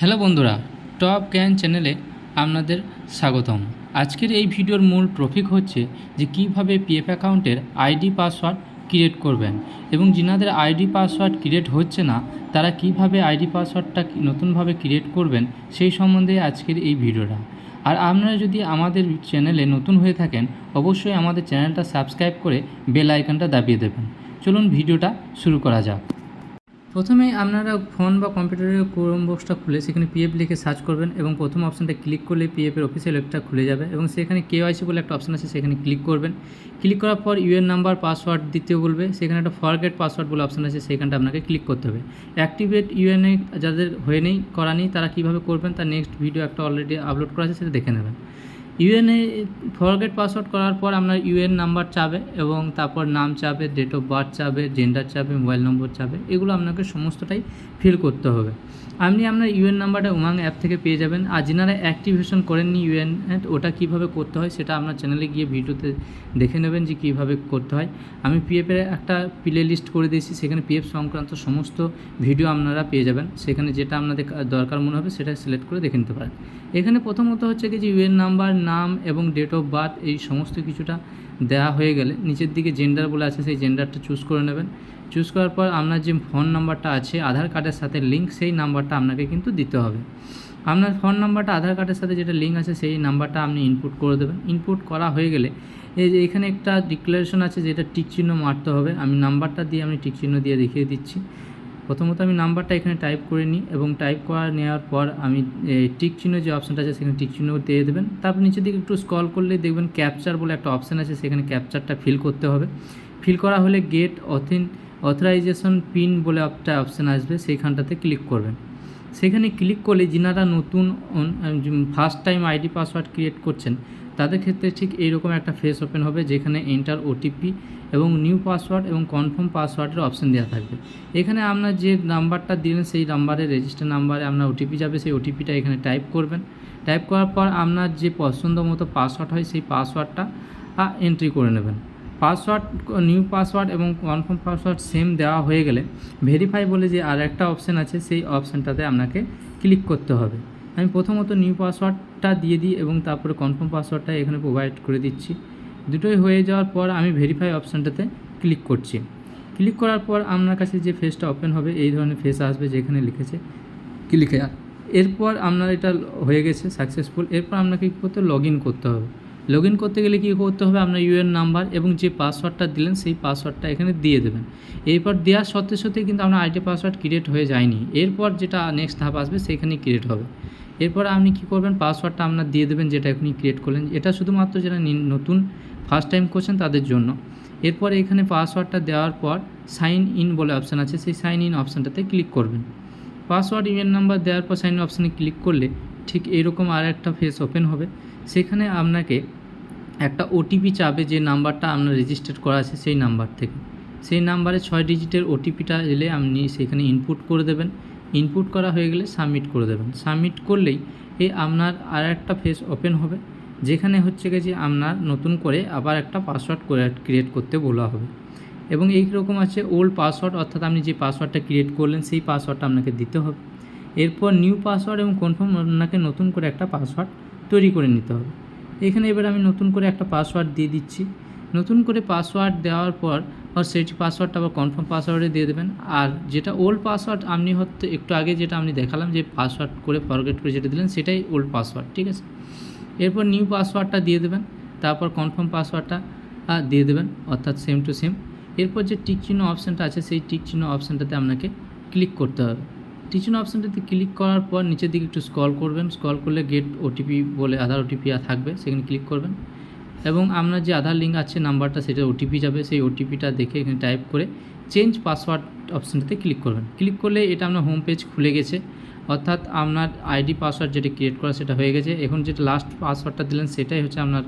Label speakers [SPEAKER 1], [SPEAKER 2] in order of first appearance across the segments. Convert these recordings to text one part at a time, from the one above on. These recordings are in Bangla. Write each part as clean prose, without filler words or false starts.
[SPEAKER 1] হ্যালো বন্ধুরা, টপ জ্ঞান চ্যানেলে আপনাদের স্বাগতম। আজকের এই ভিডিওর মূল টপিক হচ্ছে যে কিভাবে পিএফ অ্যাকাউন্টের আইডি পাসওয়ার্ড ক্রিয়েট করবেন এবং যিনাদের আইডি পাসওয়ার্ড ক্রিয়েট হচ্ছে না তারা কিভাবে আইডি পাসওয়ার্ডটা নতুনভাবে ক্রিয়েট করবেন সেই সম্বন্ধে আজকের এই ভিডিওটা। আর আপনারা যদি আমাদের চ্যানেলে নতুন হয়ে থাকেন অবশ্যই আমাদের চ্যানেলটা সাবস্ক্রাইব করে বেল আইকনটা দাবিয়ে দেবেন। চলুন ভিডিওটা শুরু করা যাক। প্রথমে আপনারা ফোন বা কম্পিউটারের ক্রোম বক্সটা খুলে সেখানে পিএফ লিখে সার্চ করবেন এবং প্রথম অপশানটা ক্লিক করলে পিএফের অফিসিয়াল ওয়েবটা খুলে যাবে এবং সেখানে কেওয়াইসি বলে একটা অপশান আছে, সেখানে ক্লিক করবেন। ক্লিক করার পর ইউএন নাম্বার পাসওয়ার্ড দিতে বলবে, সেখানে একটা ফরগেট পাসওয়ার্ড বলে অপশান আছে, সেখানটা আপনাকে ক্লিক করতে হবে। অ্যাক্টিভেট ইউএনএ যাদের হয়ে নেই করা নেই তারা কীভাবে করবেন তার নেক্সট ভিডিও একটা অলরেডি আপলোড করা আছে, সেটা দেখে নেবেন। ইউএনএ ফরগেট পাসওয়ার্ড করার পর আপনার ইউএন নাম্বার চাবে এবং তারপর নাম চাবে, ডেট অফ বার্থ চাবে, জেন্ডার চাবে, মোবাইল নম্বর চাবে, এগুলো আপনাকে সমস্তটাই ফিল করতে হবে। আপনি আপনার ইউএন নাম্বারটা উমাং অ্যাপ থেকে পেয়ে যাবেন। আর যিনারা অ্যাক্টিভেশন করেননি ইউএন ওটা কীভাবে করতে হয় সেটা আপনার চ্যানেলে গিয়ে ভিডিওতে দেখে নেবেন যে কীভাবে করতে হয়। আমি পিএফের একটা প্লে লিস্ট করে দিয়েছি, সেখানে পিএফ সংক্রান্ত সমস্ত ভিডিও আপনারা পেয়ে যাবেন। সেখানে যেটা আপনাদের দরকার মনে হবে সেটা সিলেক্ট করে দেখে নিতে পারেন। এখানে প্রথমত হচ্ছে কি যে ইউএন নাম্বার, নাম এবং ডেট অফ বার্থ এই সমস্ত কিছুটা দেওয়া হয়ে গেলে নিচের দিকে জেন্ডার বলে আছে, সেই জেন্ডারটা চুজ করে নেবেন। চুজ করার পর আপনার যে ফোন নাম্বারটা আছে আধার কার্ডের সাথে লিঙ্ক, সেই নাম্বারটা আপনাকে কিন্তু দিতে হবে। আপনার ফোন নাম্বারটা আধার কার্ডের সাথে যেটা লিঙ্ক আছে সেই নাম্বারটা আপনি ইনপুট করে দেবেন। ইনপুট করা হয়ে গেলে এই যে এখানে একটা ডিক্লারেশন আছে যেটা টিক চিহ্ন মারতে হবে। আমি নাম্বারটা দিয়ে আমি টিক চিহ্ন দিয়ে দেখিয়ে দিচ্ছি। প্রথমত আমি নাম্বারটা এখানে টাইপ করে নিই এবং টাইপ করা নেওয়ার পর আমি টিক চিহ্ন যে অপশানটা আছে সেখানে টিক চিহ্ন দিয়ে দেবেন। তারপর নিচের দিকে একটু স্ক্রল করলে দেখবেন ক্যাপচার বলে একটা অপশান আছে, সেখানে ক্যাপচারটা ফিল করতে হবে। ফিল করা হলে গেট অথরাইজেশন পিন বলে একটা অপশান আসবে, সেইখানটাতে ক্লিক করবেন। সেখানে ক্লিক করলে যিনারা নতুন first time ID password create করছেন তাদের ক্ষেত্রে ঠিক এইরকম একটা ফেস ওপেন হবে, যেখানে এন্টার ওটিপি এবং নিউ পাসওয়ার্ড এবং কনফার্ম পাসওয়ার্ডের অপশান দেওয়া থাকবে। এখানে আপনার যে নাম্বারটা দিলেন সেই নাম্বারে রেজিস্টার নাম্বারে আপনার ওটিপি যাবে, সেই ওটিপিটা এখানে টাইপ করবেন। টাইপ করার পর আপনার যে পছন্দ মতো পাসওয়ার্ড হয় সেই পাসওয়ার্ডটা এন্ট্রি করে নেবেন। পাসওয়ার্ড, নিউ পাসওয়ার্ড এবং কনফার্ম পাসওয়ার্ড সেম দেওয়া হয়ে গেলে ভেরিফাই বলে যে আর একটা অপশান আছে সেই অপশানটাতে আপনাকে ক্লিক করতে হবে। আমি প্রথমত নিউ পাসওয়ার্ডটা দিয়ে দিই এবং তারপরে কনফার্ম পাসওয়ার্ডটা এখানে প্রোভাইড করে দিচ্ছি। দুটোই হয়ে যাওয়ার পর আমি ভেরিফাই অপশানটাতে ক্লিক করছি। ক্লিক করার পর আপনার কাছে যে ফেসটা ওপেন হবে এই ধরনের ফেস আসবে যেখানে লিখেছে ক্লিক। এরপর আপনার এটা হয়ে গেছে সাকসেসফুল। এরপর আপনাকে কী করতে লগ ইন করতে হবে। লগ ইন করতে গেলে কী করতে হবে, আপনার ইউএন নাম্বার এবং যে পাসওয়ার্ডটা দিলেন সেই পাসওয়ার্ডটা এখানে দিয়ে দেবেন। এরপর দেওয়ার সাথে সাথে কিন্তু আপনার আইডি পাসওয়ার্ড ক্রিয়েট হয়ে যায়নি, এরপর যেটা নেক্সট ধাপ আসবে সেইখানেই ক্রিয়েট হবে। এরপর আপনি কী করবেন, পাসওয়ার্ডটা আপনার দিয়ে দেবেন যেটা এখনই ক্রিয়েট করলেন। এটা শুধুমাত্র যারা নতুন ফার্স্ট টাইম করছেন তাদের জন্য। এরপর এখানে পাসওয়ার্ডটা দেওয়ার পর সাইন ইন বলে অপশান আছে, সেই সাইন ইন অপশানটাতে ক্লিক করবেন। পাসওয়ার্ড ইউএন নাম্বার দেওয়ার পর সাইন ইন অপশানে ক্লিক করলে ঠিক এরকম আর একটা ফেস ওপেন হবে। সেখানে আপনাকে একটা ওটিপি চাবে, যে নাম্বারটা আপনার রেজিস্টার করা আছে সেই নাম্বার থেকে। সেই নাম্বারে 6 ডিজিটের ওটিপিটা এলে আপনি সেখানে ইনপুট করে দেবেন। ইনপুট করা হয়ে গেলে সাবমিট করে দেবেন। সাবমিট করলেই আপনার আর একটা ফেস ওপেন হবে, যেখানে হচ্ছে গিয়ে যে আপনার নতুন করে আবার একটা পাসওয়ার্ড ক্রিয়েট করতে বলা হবে এবং এই রকম আছে ওল্ড পাসওয়ার্ড, অর্থাৎ আপনি যে পাসওয়ার্ডটা ক্রিয়েট করলেন সেই পাসওয়ার্ডটা আপনাকে দিতে হবে। এরপর নিউ পাসওয়ার্ড এবং কনফার্ম আপনাকে নতুন করে একটা পাসওয়ার্ড তৈরি করে নিতে হবে। এখানে এবার আমি নতুন করে একটা পাসওয়ার্ড দিয়ে দিচ্ছি। নতুন করে পাসওয়ার্ড দেওয়ার পর সেটি পাসওয়ার্ডটা আবার কনফার্ম পাসওয়ার্ডে দিয়ে দেবেন। আর যেটা ওল্ড পাসওয়ার্ড আপনি হয়তো একটু আগে যেটা আমি দেখালাম যে পাসওয়ার্ড করে ফরগেট করে যেটা দিলেন সেটাই ওল্ড পাসওয়ার্ড, ঠিক আছে। এরপর নিউ পাসওয়ার্ডটা দিয়ে দেবেন, তারপর কনফার্ম পাসওয়ার্ডটা দিয়ে দেবেন, অর্থাৎ সেম টু সেম। এরপর যে টিক চিহ্ন অপশানটা আছে সেই টিক চিহ্ন অপশানটাতে আপনাকে ক্লিক করতে হবে। টিক চিহ্ন অপশানটাতে ক্লিক করার পর নিচের দিকে একটু স্ক্রল করবেন। স্ক্রল করলে গেট ওটিপি বলে আধার ওটিপি থাকবে, সেখানে ক্লিক করবেন এবং আপনার যে আধার লিঙ্ক আছে নাম্বারটা সেটা ওটিপি যাবে, সেই ওটিপিটা দেখে এখানে টাইপ করে চেঞ্জ পাসওয়ার্ড অপশানটাতে ক্লিক করবেন। ক্লিক করলে এটা আপনার হোম পেজ খুলে গেছে, অর্থাৎ আপনার আইডি পাসওয়ার্ড যেটা ক্রিয়েট করা সেটা হয়ে গেছে। এখন যেটা লাস্ট পাসওয়ার্ডটা দিলেন সেটাই হচ্ছে আপনার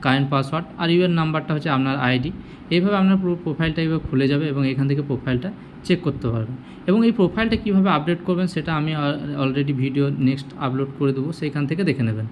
[SPEAKER 1] কারেন্ট পাসওয়ার্ড, আর ইউএন নাম্বারটা হচ্ছে আপনার আইডি। এইভাবে আপনার পুরো প্রোফাইলটা এইভাবে খুলে যাবে এবং এখান থেকে প্রোফাইলটা চেক করতে পারবেন। এবং এই প্রোফাইলটা কীভাবে আপডেট করবেন সেটা আমি অলরেডি ভিডিও নেক্সট আপলোড করে দেবো, সেইখান থেকে দেখে নেবেন।